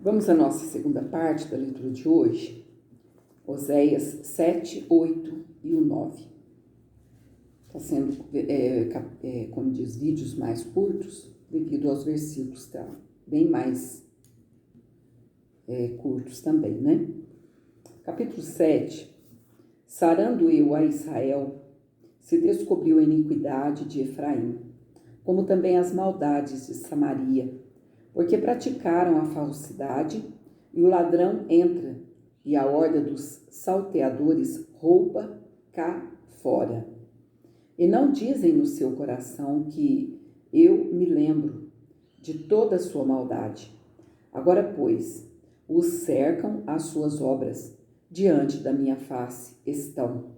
Vamos à nossa segunda parte da leitura de hoje, Oséias 7, 8 e o 9. Está sendo, como diz, vídeos mais curtos, devido aos versículos bem mais curtos também, né? Capítulo 7. Sarando eu a Israel, se descobriu a iniquidade de Efraim, como também as maldades de Samaria, porque praticaram a falsidade, e o ladrão entra, e a horda dos salteadores rouba cá fora. E não dizem no seu coração que eu me lembro de toda a sua maldade. Agora, pois, os cercam as suas obras, diante da minha face estão.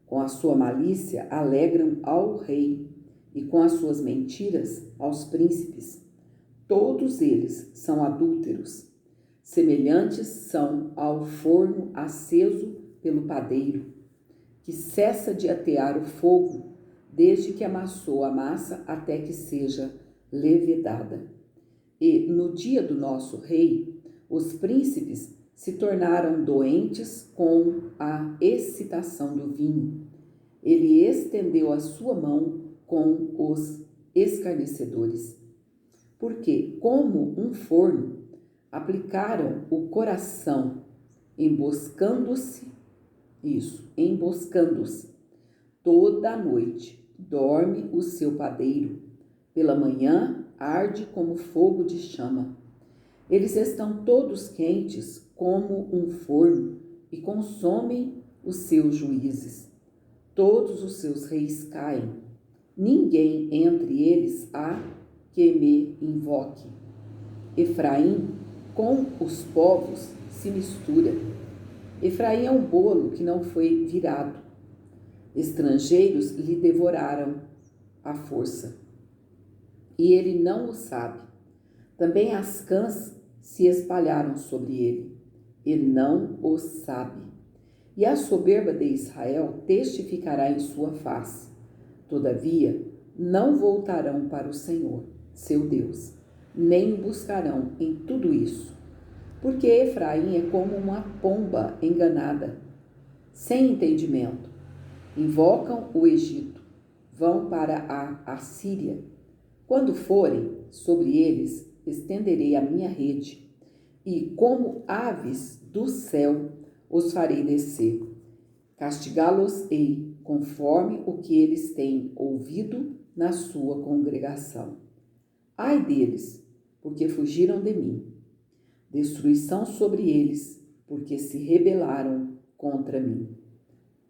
Com a sua malícia alegram ao rei, e com as suas mentiras aos príncipes. Todos eles são adúlteros, semelhantes são ao forno aceso pelo padeiro, que cessa de atear o fogo, desde que amassou a massa até que seja levedada. E no dia do nosso rei, os príncipes se tornaram doentes com a excitação do vinho. Ele estendeu a sua mão com os escarnecedores. Porque, como um forno, aplicaram o coração, emboscando-se. Toda a noite dorme o seu padeiro, pela manhã arde como fogo de chama. Eles estão todos quentes como um forno e consomem os seus juízes. Todos os seus reis caem. Ninguém entre eles há que me invoque. Efraim com os povos se mistura. Efraim é um bolo que não foi virado. Estrangeiros lhe devoraram à força, e ele não o sabe. Também as cãs se espalharam sobre ele, e não o sabe. E a soberba de Israel testificará em sua face. Todavia, não voltarão para o Senhor, seu Deus, nem buscarão em tudo isso. Porque Efraim é como uma pomba enganada, sem entendimento. Invocam o Egito, vão para a Assíria. Quando forem, sobre eles estenderei a minha rede, e como aves do céu os farei descer. Castigá-los-ei conforme o que eles têm ouvido na sua congregação. Ai deles, porque fugiram de mim. Destruição sobre eles, porque se rebelaram contra mim.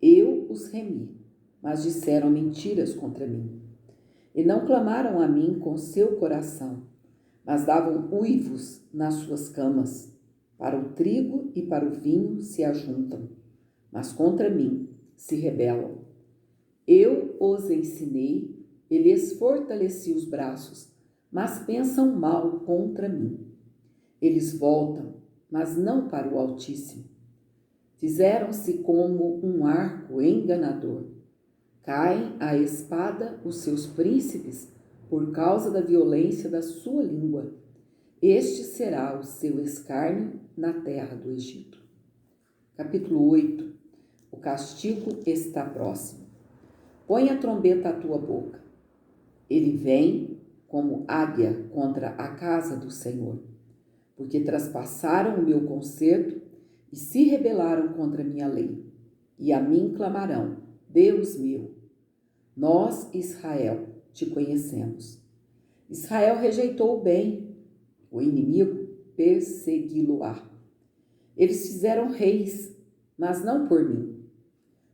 Eu os remi, mas disseram mentiras contra mim. E não clamaram a mim com seu coração, mas davam uivos nas suas camas. Para o trigo e para o vinho se ajuntam, mas contra mim se rebelam. Eu os ensinei e lhes fortaleci os braços, mas pensam mal contra mim. Eles voltam, mas não para o Altíssimo. Fizeram-se como um arco enganador. Caem à espada os seus príncipes por causa da violência da sua língua. Este será o seu escárnio na terra do Egito. Capítulo 8. O castigo está próximo. Põe a trombeta à tua boca. Ele vem como águia contra a casa do Senhor, porque traspassaram o meu concerto e se rebelaram contra a minha lei. E a mim clamarão: Deus meu. Nós, Israel, te conhecemos. Israel rejeitou o bem, o inimigo persegui-lo-á. Eles fizeram reis, mas não por mim.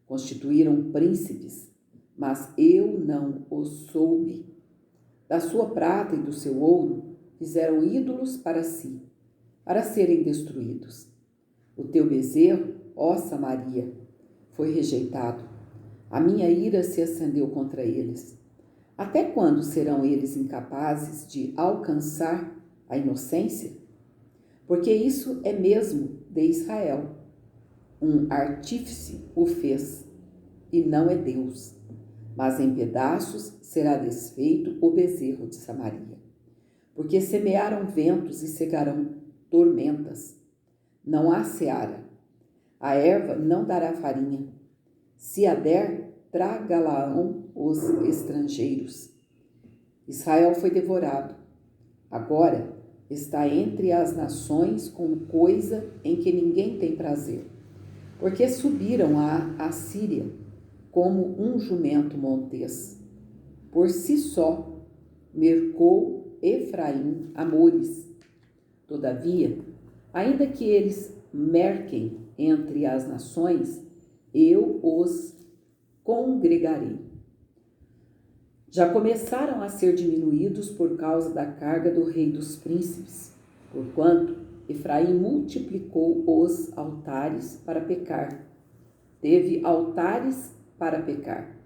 Constituíram príncipes, mas eu não os soube. Da sua prata e do seu ouro fizeram ídolos para si, para serem destruídos. O teu bezerro, ó Samaria, foi rejeitado. A minha ira se acendeu contra eles. Até quando serão eles incapazes de alcançar a inocência? Porque isso é mesmo de Israel. Um artífice o fez, e não é Deus. Mas em pedaços será desfeito o bezerro de Samaria. Porque semearam ventos e cegaram tormentas. Não há seara. A erva não dará farinha. Se a der, tragá-la-ão os estrangeiros. Israel foi devorado. Agora está entre as nações como coisa em que ninguém tem prazer. Porque subiram a Assíria como um jumento montês. Por si só, mercou Efraim amores. Todavia, ainda que eles merquem entre as nações, eu os congregarei. Já começaram a ser diminuídos por causa da carga do rei dos príncipes, porquanto Efraim multiplicou os altares para pecar. Teve altares para pecar.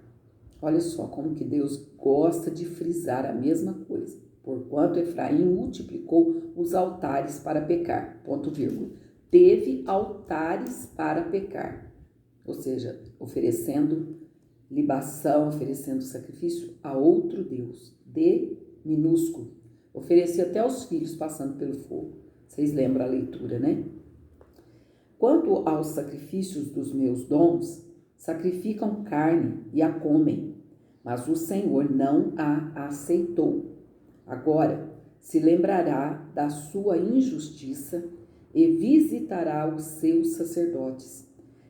Olha só como que Deus gosta de frisar a mesma coisa. Porquanto Efraim multiplicou os altares para pecar. Ponto vírgula. Teve altares para pecar. Ou seja, oferecendo libação, oferecendo sacrifício a outro Deus. D minúsculo. Oferecia até os filhos passando pelo fogo. Vocês lembram a leitura, né? Quanto aos sacrifícios dos meus dons, sacrificam carne e a comem, mas o Senhor não a aceitou. Agora se lembrará da sua injustiça e visitará os seus sacerdotes.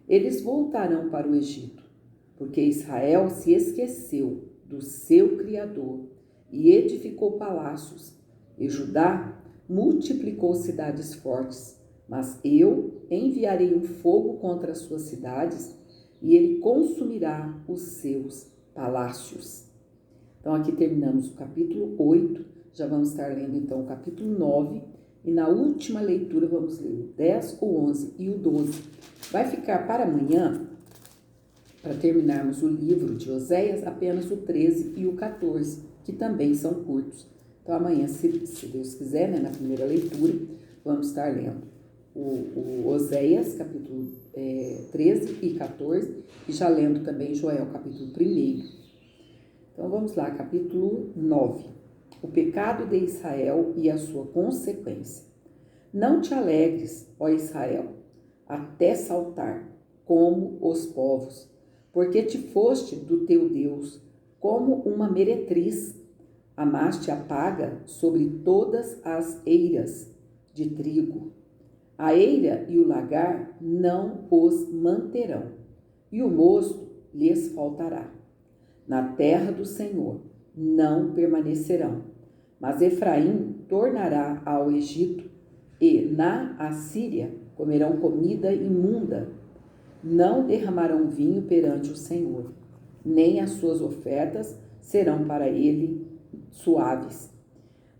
Eles voltarão para o Egito, porque Israel se esqueceu do seu Criador e edificou palácios, e Judá multiplicou cidades fortes. Mas eu enviarei um fogo contra as suas cidades, e ele consumirá os seus palácios. Então aqui terminamos o capítulo 8, já vamos estar lendo então o capítulo 9, e na última leitura vamos ler o 10, o 11 e o 12. Vai ficar para amanhã, para terminarmos o livro de Oséias, apenas o 13 e o 14, que também são curtos. Então amanhã, se Deus quiser, né, na primeira leitura, vamos estar lendo o Oséias, capítulo 13 e 14, e já lendo também Joel, capítulo 1. Então vamos lá, capítulo 9. O pecado de Israel e a sua consequência. Não te alegres, ó Israel, até saltar, como os povos, porque te foste do teu Deus, como uma meretriz, amaste a paga sobre todas as eiras de trigo. A eira e o lagar não os manterão, e o mosto lhes faltará. Na terra do Senhor não permanecerão, mas Efraim tornará ao Egito, e na Assíria comerão comida imunda. Não derramarão vinho perante o Senhor, nem as suas ofertas serão para ele suaves.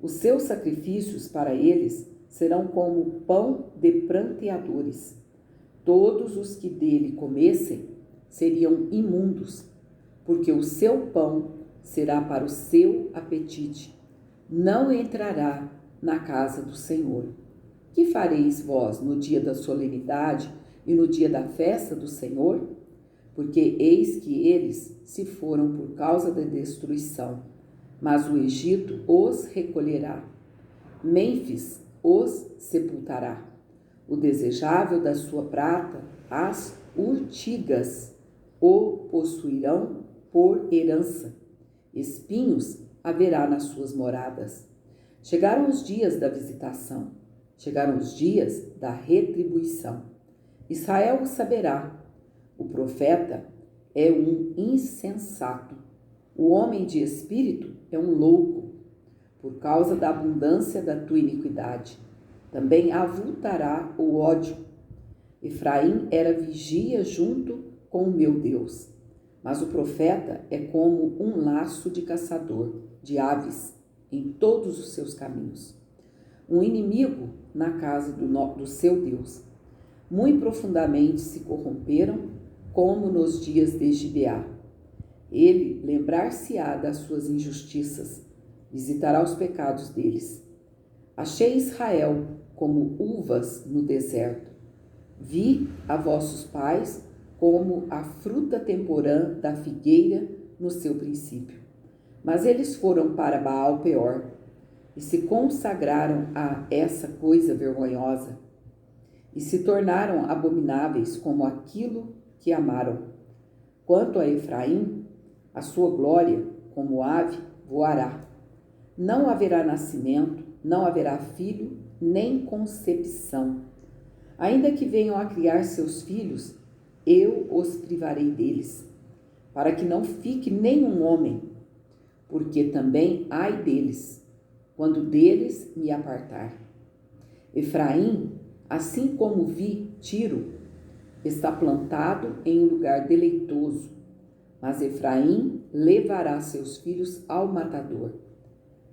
Os seus sacrifícios para eles serão como pão de pranteadores. Todos os que dele comessem seriam imundos, porque o seu pão será para o seu apetite. Não entrará na casa do Senhor. Que fareis vós no dia da solenidade e no dia da festa do Senhor? Porque eis que eles se foram por causa da destruição, mas o Egito os recolherá. Mênfis os sepultará. O desejável da sua prata, as urtigas, o possuirão por herança. Espinhos haverá nas suas moradas. Chegaram os dias da visitação, chegaram os dias da retribuição. Israel o saberá. O profeta é um insensato. O homem de espírito é um louco. Por causa da abundância da tua iniquidade, também avultará o ódio. Efraim era vigia junto com o meu Deus, mas o profeta é como um laço de caçador de aves em todos os seus caminhos. Um inimigo na casa do seu Deus. Muito profundamente se corromperam, como nos dias de Gibeá. Ele lembrar-se-á das suas injustiças, visitará os pecados deles. Achei Israel como uvas no deserto. Vi a vossos pais como a fruta temporã da figueira no seu princípio. Mas eles foram para Baal Peor. e se consagraram a essa coisa vergonhosa, e se tornaram abomináveis como aquilo que amaram. Quanto a Efraim, a sua glória, como ave, voará. Não haverá nascimento, não haverá filho, nem concepção. Ainda que venham a criar seus filhos, eu os privarei deles, para que não fique nenhum homem, porque também ai deles, quando deles me apartar. Efraim, assim como vi Tiro, está plantado em um lugar deleitoso, mas Efraim levará seus filhos ao matador.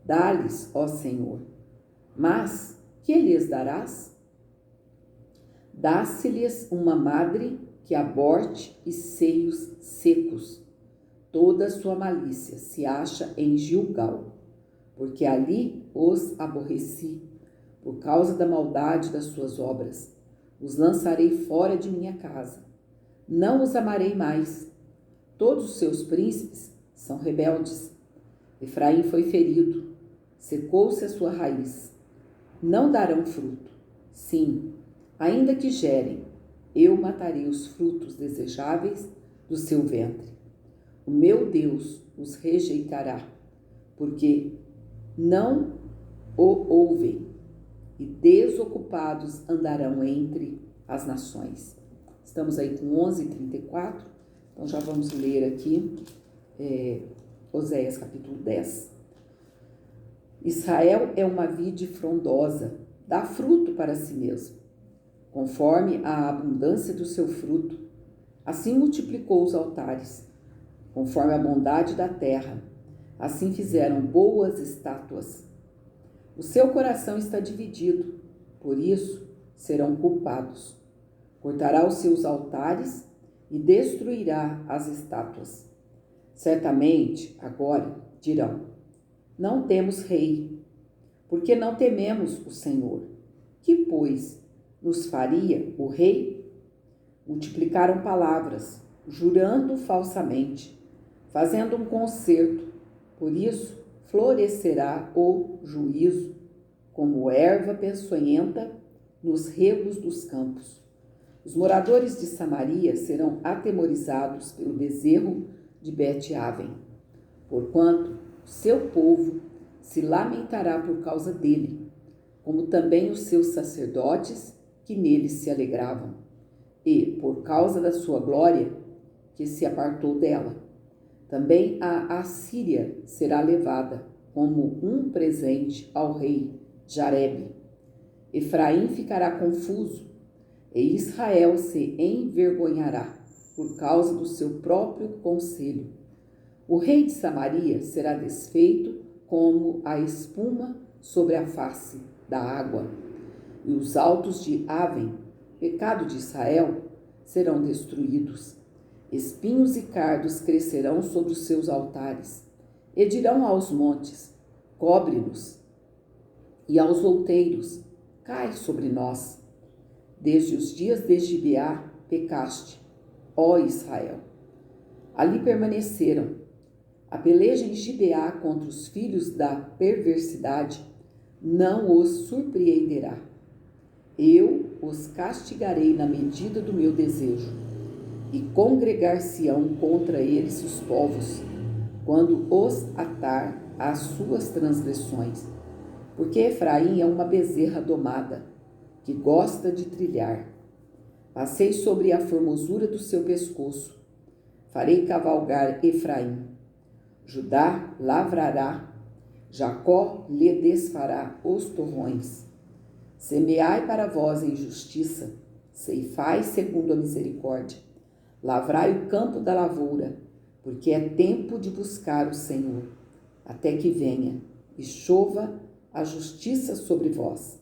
Dá-lhes, ó Senhor, mas que lhes darás? Dá-se-lhes uma madre que aborte e seios secos. Toda sua malícia se acha em Gilgal, porque ali os aborreci, por causa da maldade das suas obras. Os lançarei fora de minha casa. Não os amarei mais. Todos os seus príncipes são rebeldes. Efraim foi ferido, secou-se a sua raiz. Não darão fruto. Sim, ainda que gerem, eu matarei os frutos desejáveis do seu ventre. O meu Deus os rejeitará, porque não o ouvem, e desocupados andarão entre as nações. Estamos aí com 11:34, então já vamos ler aqui Oséias capítulo 10. Israel é uma vide frondosa, dá fruto para si mesmo. Conforme a abundância do seu fruto, assim multiplicou os altares. Conforme a bondade da terra, assim fizeram boas estátuas. O seu coração está dividido, por isso serão culpados. Cortará os seus altares e destruirá as estátuas. Certamente, agora, dirão, não temos rei, porque não tememos o Senhor. Que, pois, nos faria o rei? Multiplicaram palavras, jurando falsamente, fazendo um concerto. Por isso, florescerá o juízo, como erva peçonhenta nos regos dos campos. Os moradores de Samaria serão atemorizados pelo bezerro de Bet-Aven, porquanto o seu povo se lamentará por causa dele, como também os seus sacerdotes que nele se alegravam, e por causa da sua glória que se apartou dela. Também a Assíria será levada como um presente ao rei Jarebe. Efraim ficará confuso e Israel se envergonhará por causa do seu próprio conselho. O rei de Samaria será desfeito como a espuma sobre a face da água, e os altos de Aven, pecado de Israel, serão destruídos. Espinhos e cardos crescerão sobre os seus altares, e dirão aos montes, cobre-nos, e aos outeiros, cai sobre nós. Desde os dias de Gibeá pecaste, ó Israel. Ali permaneceram. A peleja em Gibeá contra os filhos da perversidade não os surpreenderá. Eu os castigarei na medida do meu desejo, e congregar-se-ão contra eles os povos, quando os atar às suas transgressões. Porque Efraim é uma bezerra domada, que gosta de trilhar. Passei sobre a formosura do seu pescoço, farei cavalgar Efraim. Judá lavrará, Jacó lhe desfará os torrões. Semeai para vós em justiça, ceifai segundo a misericórdia. Lavrai o campo da lavoura, porque é tempo de buscar o Senhor, até que venha e chova a justiça sobre vós.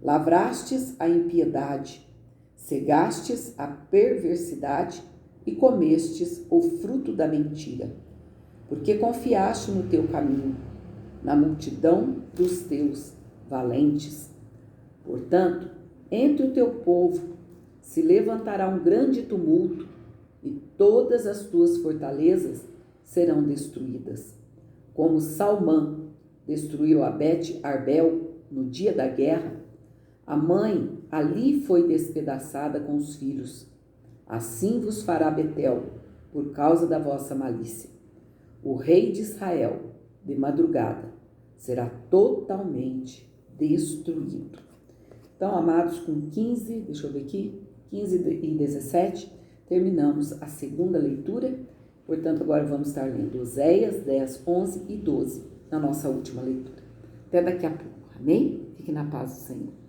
Lavrastes a impiedade, cegastes a perversidade e comestes o fruto da mentira, porque confiaste no teu caminho, na multidão dos teus valentes. Portanto, entre o teu povo se levantará um grande tumulto, e todas as tuas fortalezas serão destruídas. Como Salmã, destruiu a Bet-Arbel no dia da guerra, a mãe ali foi despedaçada com os filhos. Assim vos fará Betel, por causa da vossa malícia. O rei de Israel, de madrugada, será totalmente destruído. Então, amados, com 15 e 17, terminamos a segunda leitura. Portanto, agora vamos estar lendo Oséias 10, 11 e 12, na nossa última leitura. Até daqui a pouco. Amém? Fique na paz do Senhor.